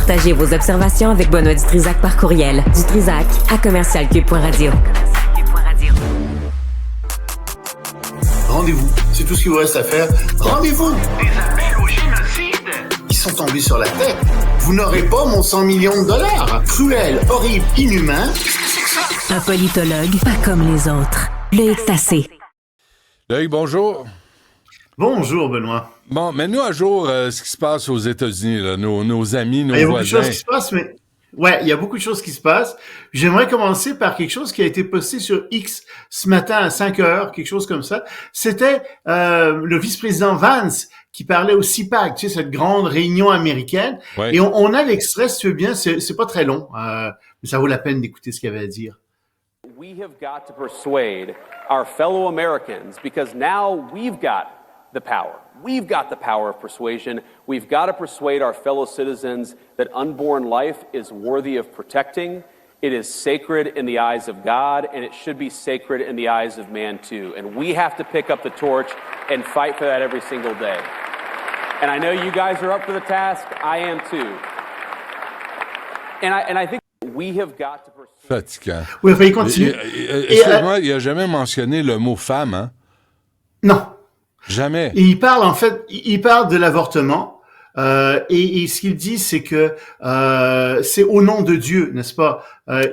Partagez vos observations avec Benoît Dutrisac par courriel. dutrisac@commercialcube.radio. Rendez-vous, c'est tout ce qu'il vous reste à faire. Rendez-vous! Des appels au génocide! Ils sont tombés sur la tête. Vous n'aurez pas mon 100 millions de dollars. Cruel, horrible, inhumain. Qu'est-ce que c'est que ça? Un politologue pas comme les autres. Loïc Tassé. Loïc, bonjour. Bonjour, Benoît. Bon, mets-nous à jour ce qui se passe aux États-Unis, là, nos amis, nos voisins. Il y a beaucoup de choses qui se passent, mais... Ouais, il y a beaucoup de choses qui se passent. J'aimerais commencer par quelque chose qui a été posté sur X ce matin à 5 heures, quelque chose comme ça. C'était le vice-président Vance qui parlait au CPAC, tu sais, cette grande réunion américaine. Ouais. Et on a l'extrait, si tu veux bien, c'est pas très long, mais ça vaut la peine d'écouter ce qu'il avait à dire. We have got to persuade our fellow Americans because now we've got the power. We've got the power of persuasion. We've got to persuade our fellow citizens that unborn life is worthy of protecting. It is sacred in the eyes of God, and it should be sacred in the eyes of man too. And we have to pick up the torch and fight for that every single day. And I know you guys are up for the task. I am too. And I think we have got to persuade. Fatigant. Oui, il continue. Excuse-moi, il n'a jamais mentionné le mot femme, hein? Non. Jamais. Et il parle, en fait, il parle de l'avortement. Et ce qu'il dit, c'est que c'est au nom de Dieu, n'est-ce pas?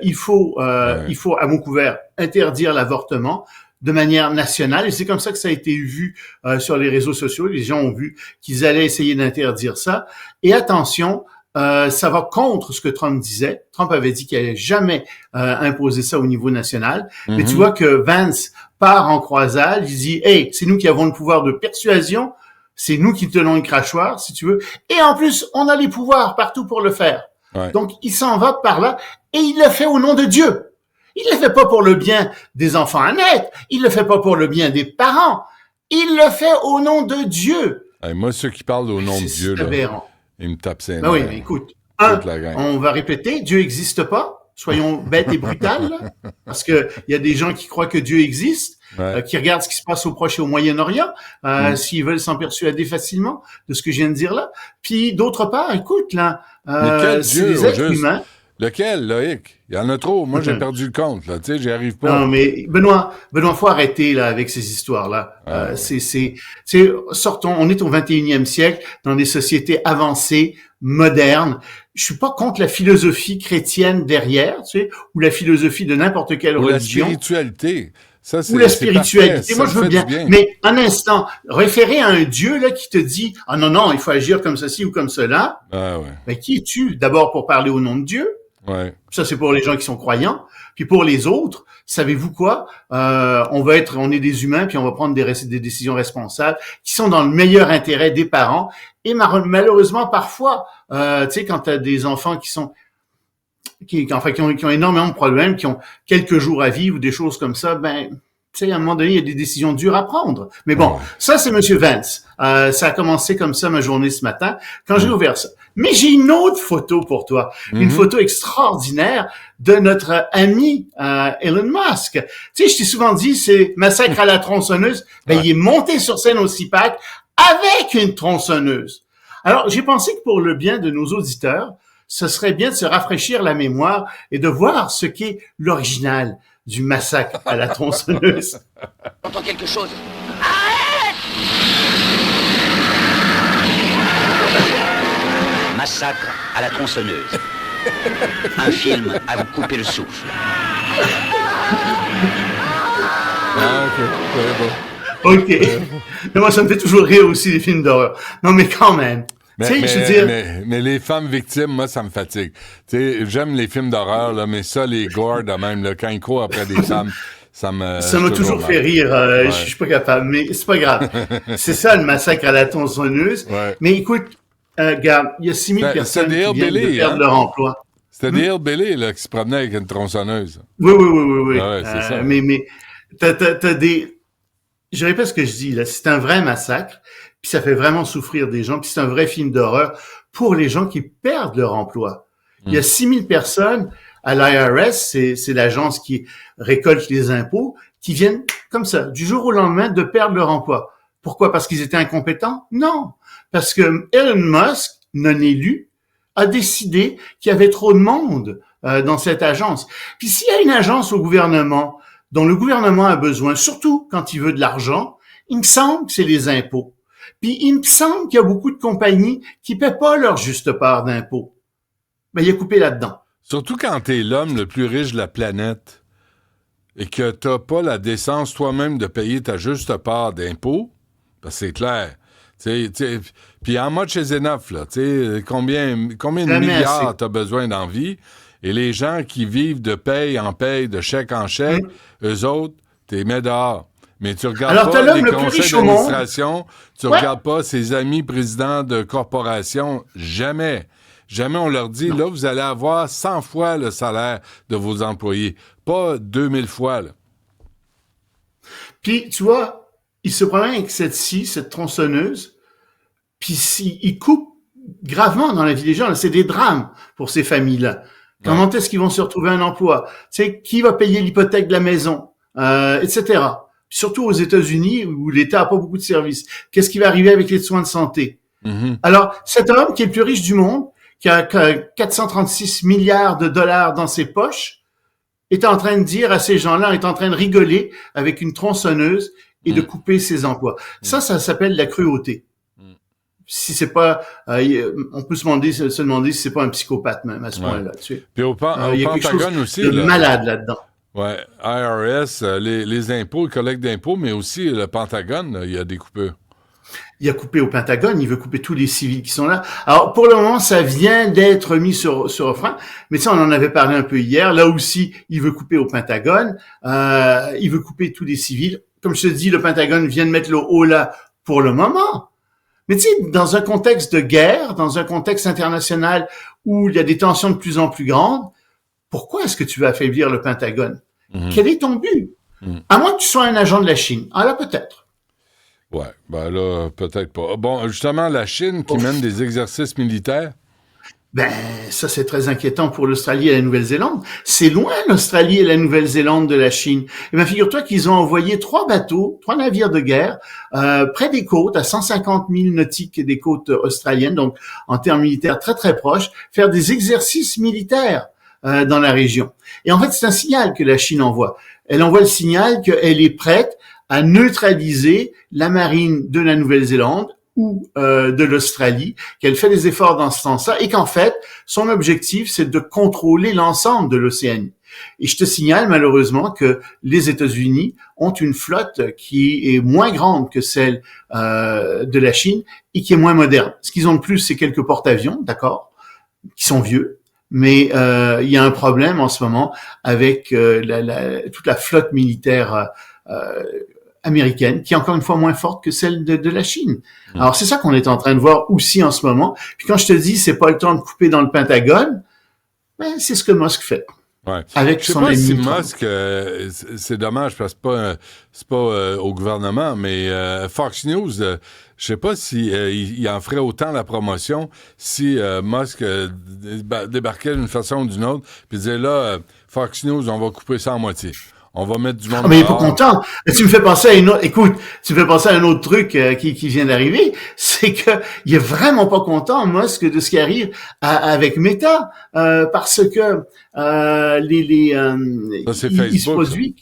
Il faut, à mot couvert, interdire l'avortement de manière nationale. Et c'est comme ça que ça a été vu sur les réseaux sociaux. Les gens ont vu qu'ils allaient essayer d'interdire ça. Et attention, ça va contre ce que Trump disait. Trump avait dit qu'il n'allait jamais imposer ça au niveau national. Mm-hmm. Mais tu vois que Vance part en croisade. Il dit, hey, c'est nous qui avons le pouvoir de persuasion. C'est nous qui tenons une crachoir, si tu veux. Et en plus, on a les pouvoirs partout pour le faire. Ouais. Donc, il s'en va par là et il le fait au nom de Dieu. Il le fait pas pour le bien des enfants à naître. Il le fait pas pour le bien des parents. Il le fait au nom de Dieu. Hey, moi, ceux qui parlent au nom de Dieu, là, ils me tapent ses oui, mais écoute, on va répéter, Dieu n'existe pas. Soyons bêtes et brutales, là, parce que il y a des gens qui croient que Dieu existe, qui regardent ce qui se passe au Proche et au Moyen-Orient, s'ils veulent s'en persuader facilement de ce que je viens de dire là. Puis d'autre part, écoute, là, c'est des êtres humains. Lequel, Loïc? Il y en a trop. Moi, j'ai perdu le compte, là. Tu sais, j'y arrive pas. Non, mais Benoît, faut arrêter, là, avec ces histoires-là. Sortons, on est au 21e siècle, dans des sociétés avancées, modernes. Je suis pas contre la philosophie chrétienne derrière, tu sais, ou la philosophie de n'importe quelle religion. Ou la spiritualité. Ça, ou la spiritualité. Moi, je veux bien. Mais, un instant, référer à un Dieu, là, qui te dit, ah non, il faut agir comme ceci ou comme cela. Ah, ouais. Ben, qui es-tu? D'abord pour parler au nom de Dieu. Ouais. Ça, c'est pour les gens qui sont croyants. Puis pour les autres, savez-vous quoi? On est des humains, puis on va prendre des décisions responsables qui sont dans le meilleur intérêt des parents. Et malheureusement, parfois, tu sais, quand tu as des enfants qui ont énormément de problèmes, qui ont quelques jours à vivre ou des choses comme ça, ben, tu sais, à un moment donné, il y a des décisions dures à prendre. Mais bon, ça, c'est Monsieur Vance. Ça a commencé comme ça ma journée ce matin, quand j'ai ouvert ça. Mais j'ai une autre photo pour toi. Une photo extraordinaire de notre ami Elon Musk. Tu sais, je t'ai souvent dit, c'est massacre à la tronçonneuse. Ben, il est monté sur scène au CPAC avec une tronçonneuse. Alors, j'ai pensé que pour le bien de nos auditeurs, ce serait bien de se rafraîchir la mémoire et de voir ce qu'est l'original du massacre à la tronçonneuse. J'entends quelque chose. Massacre à la tronçonneuse. Un film à vous couper le souffle. Ah, ok. OK. Mais moi, ça me fait toujours rire aussi, les films d'horreur. Non, mais quand même. Mais les femmes victimes, moi, ça me fatigue. Tu sais, j'aime les films d'horreur, là, mais ça, les gore, de même, là, quand ils courent après des femmes, ça m'a toujours fait rire. Je suis pas capable, mais c'est pas grave. C'est ça, le massacre à la tronçonneuse. Ouais. Mais écoute, regarde, il y a 6 000 personnes qui viennent de perdre leur emploi. C'était des hillbillies, là, qui se promenaient avec une tronçonneuse. Oui. Ah ouais, c'est ça. Mais t'as des... Je répète ce que je dis, là. C'est un vrai massacre. Puis ça fait vraiment souffrir des gens. Puis c'est un vrai film d'horreur pour les gens qui perdent leur emploi. Il y a 6 000 personnes à l'IRS, c'est l'agence qui récolte les impôts, qui viennent comme ça, du jour au lendemain, de perdre leur emploi. Pourquoi? Parce qu'ils étaient incompétents? Non. Parce que Elon Musk, non élu, a décidé qu'il y avait trop de monde dans cette agence. Puis s'il y a une agence au gouvernement dont le gouvernement a besoin, surtout quand il veut de l'argent, il me semble que c'est les impôts. Puis il me semble qu'il y a beaucoup de compagnies qui paient pas leur juste part d'impôts. Ben, il a coupé là-dedans. Surtout quand t'es l'homme le plus riche de la planète et que t'as pas la décence toi-même de payer ta juste part d'impôts, parce que c'est clair. Puis how much is enough, là? Combien de Jamais milliards assez. t'as besoin dans la vie? Et les gens qui vivent de paye en paye, de chèque en chèque, eux autres, t'es mets dehors. Mais tu regardes Alors, pas t'as l'homme les le plus conseils riche au monde. d'administration, tu Ouais. regardes pas ses amis présidents de corporations, jamais. Jamais on leur dit, là, vous allez avoir 100 fois le salaire de vos employés, pas 2000 fois, là. Puis, tu vois, il se promène avec cette tronçonneuse, puis il coupe gravement dans la vie des gens. Là, c'est des drames pour ces familles-là. Comment est-ce qu'ils vont se retrouver un emploi? Tu sais, qui va payer l'hypothèque de la maison? Etc. Surtout aux États-Unis, où l'État a pas beaucoup de services. Qu'est-ce qui va arriver avec les soins de santé? Mhm. Alors, cet homme qui est le plus riche du monde, qui a 436 milliards de dollars dans ses poches, est en train de dire à ces gens-là, est en train de rigoler avec une tronçonneuse et de couper ses emplois. Ça s'appelle la cruauté. Si c'est pas, on peut se demander si c'est pas un psychopathe même à ce point-là. Tu sais. Puis au Il y a quelque chose Pentagone aussi, de là. malade là-dedans. Ouais, IRS, les impôts, le collecte d'impôts, mais aussi le Pentagone, là, il y a des coupures. Il a coupé au Pentagone, il veut couper tous les civils qui sont là. Alors, pour le moment, ça vient d'être mis sur frein, mais ça, on en avait parlé un peu hier. Là aussi, il veut couper au Pentagone, il veut couper tous les civils. Comme je te dis, le Pentagone vient de mettre le haut là pour le moment. Mais tu sais, dans un contexte de guerre, dans un contexte international où il y a des tensions de plus en plus grandes, pourquoi est-ce que tu veux affaiblir le Pentagone? Quel est ton but? À moins que tu sois un agent de la Chine. Ah là, peut-être. Ouais, ben là, peut-être pas. Bon, justement, la Chine qui mène des exercices militaires. Ben, ça, c'est très inquiétant pour l'Australie et la Nouvelle-Zélande. C'est loin, l'Australie et la Nouvelle-Zélande de la Chine. Eh bien, figure-toi qu'ils ont envoyé 3 navires de guerre, près des côtes, à 150 000 nautiques des côtes australiennes, donc en termes militaires très, très proches, faire des exercices militaires dans la région. Et en fait, c'est un signal que la Chine envoie. Elle envoie le signal qu'elle est prête à neutraliser la marine de la Nouvelle-Zélande ou de l'Australie, qu'elle fait des efforts dans ce sens-là et qu'en fait, son objectif, c'est de contrôler l'ensemble de l'Océanie. Et je te signale malheureusement que les États-Unis ont une flotte qui est moins grande que celle de la Chine et qui est moins moderne. Ce qu'ils ont de plus, c'est quelques porte-avions, d'accord, qui sont vieux. Mais il y a un problème en ce moment avec toute la flotte militaire américaine, qui est encore une fois moins forte que celle de la Chine. Alors, c'est ça qu'on est en train de voir aussi en ce moment. Puis quand je te dis, c'est pas le temps de couper dans le Pentagone, ben, c'est ce que Musk fait. Ouais. Avec Je sais son pas ami si Trump. Musk, c'est dommage parce que c'est pas au gouvernement, mais Fox News, je sais pas si il en ferait autant la promotion si Musk débarquait d'une façon ou d'une autre, puis disait là, Fox News, on va couper ça en moitié. On va mettre du monde. Ah, mais il est pas dehors. content. Tu me fais penser à une autre, écoute, tu me fais penser à un autre truc qui vient d'arriver, c'est que il est vraiment pas content, Musk, de ce qui arrive avec Meta, parce que Ça, c'est il se Facebook, produit.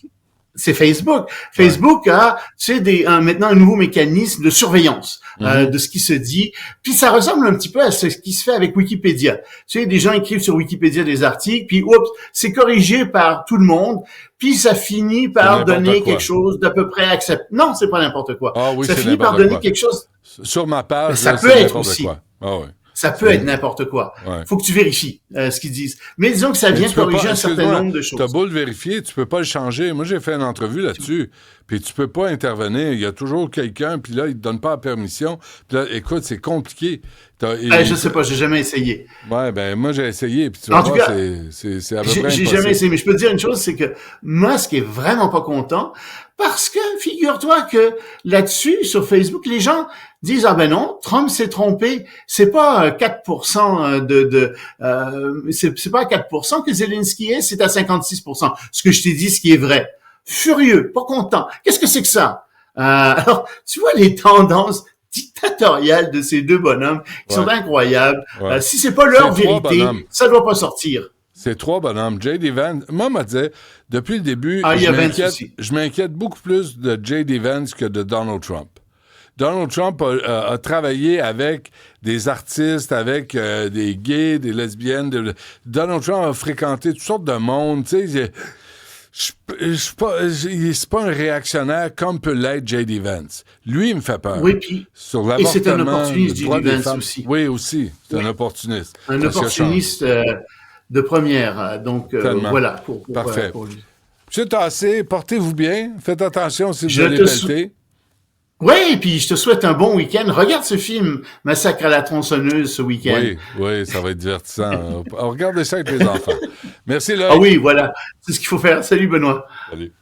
C'est Facebook. Facebook a, tu sais, maintenant un nouveau mécanisme de surveillance de ce qui se dit. Puis ça ressemble un petit peu à ce qui se fait avec Wikipédia. Tu sais, des gens écrivent sur Wikipédia des articles, puis oups, c'est corrigé par tout le monde, puis ça finit par n'importe donner quoi. quelque chose d'à peu près acceptable. Non, c'est pas n'importe quoi. Ah oui, ça c'est finit par n'importe donner quoi. quelque chose. Sur ma page, Mais ça là, peut c'est être n'importe aussi. quoi. Ah ouais. Ça peut être n'importe quoi. Ouais. Faut que tu vérifies ce qu'ils disent. Mais disons que ça vient Tu peux corriger pas- un certain excuse-moi, nombre de choses. T'as beau le vérifier, tu peux pas le changer. Moi, j'ai fait une entrevue là-dessus, puis tu peux pas intervenir. Il y a toujours quelqu'un, puis là, il te donne pas la permission. Puis là, écoute, c'est compliqué. Je sais pas, j'ai jamais essayé. Ouais, ben moi, j'ai essayé, puis tu En vas tout voir, cas, c'est à peu J'ai près j'ai impossible. jamais essayé, mais je peux te dire une chose, c'est que Musk est vraiment pas content parce que figure-toi que là-dessus, sur Facebook, les gens disent ah ben non, Trump s'est trompé, c'est pas 4% c'est pas à 4% que Zelensky est, c'est à 56%. Ce que je t'ai dit, ce qui est vrai. Furieux, pas content. Qu'est-ce que c'est que ça? Alors, tu vois les tendances dictatoriale de ces deux bonhommes qui sont incroyables. Ouais. Si c'est pas leur C'est trois vérité, bonhommes. ça doit pas sortir. C'est trois bonhommes. J.D. Vance, moi, m'a dit, depuis le début, Il y a Vance aussi. je m'inquiète beaucoup plus de J.D. Vance que de Donald Trump. Donald Trump a travaillé avec des artistes, avec des gays, des lesbiennes. Donald Trump a fréquenté toutes sortes de monde. Tu sais, c'est pas un réactionnaire comme peut l'être J.D. Vance. Lui, il me fait peur. Oui, puis Sur et c'est un l'avortement, opportuniste, le droit J.D. des Vance femmes. aussi. Oui, aussi. C'est un Oui. opportuniste. Un Ça se opportuniste de première. Donc, Tellement. voilà. Parfait. Pour lui. Monsieur Tassé, portez-vous bien. Faites attention si vous Je allez te pelleter. Oui, et puis je te souhaite un bon week-end. Regarde ce film, Massacre à la tronçonneuse, ce week-end. Oui, ça va être divertissant. Regardez ça avec les enfants. Merci, Loïc. Ah oui, voilà. C'est ce qu'il faut faire. Salut, Benoît. Salut.